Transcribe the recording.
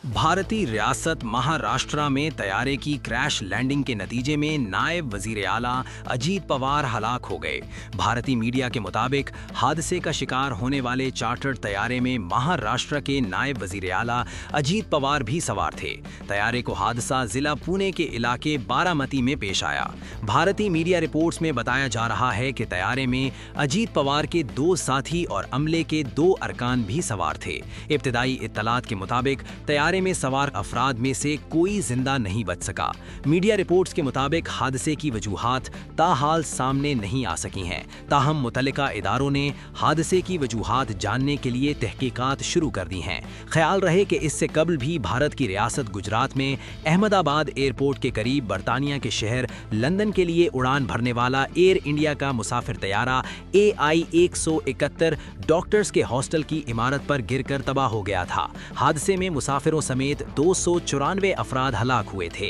भारतीय रियासत महाराष्ट्र में तैयारे की क्रैश लैंडिंग के नतीजे में नायब वजीर आला अजीत पवार हलाक हो गए। भारतीय मीडिया के मुताबिक हादसे का शिकार होने वाले चार्टर्ड तैयारे में महाराष्ट्र के नायब वजीर आला अजीत पवार भी सवार थे। तैयारे को हादसा जिला पुणे के इलाके बारामती में पेश आया। भारतीय मीडिया रिपोर्ट्स में बताया जा रहा है कि तैयारे में अजीत पवार के 2 साथी और अमले के 2 अरकान भी सवार थे। इब्तिदाई इत्तलात के मुताबिक तैयारे में सवार अफराद में से कोई जिंदा नहीं बच सका। मीडिया रिपोर्ट्स के मुताबिक हादसे की वजूहात ताहाल सामने नहीं आ सकी हैं। ताहम मुतल्लिका इदारों ने हादसे की वजूहात जानने के लिए तहकीकात शुरू कर दी हैं। ख्याल रहे कि इससे कबल भी भारत की रियासत गुजरात में अहमदाबाद एयरपोर्ट के करीब बरतानिया के शहर लंदन के लिए उड़ान भरने वाला एयर इंडिया का मुसाफिर तैयारा AI-171 डॉक्टर्स के हॉस्टल की इमारत पर गिरकर तबाह हो गया था। हादसे में मुसाफिरों समेत 294 अफराद हलाक हुए थे।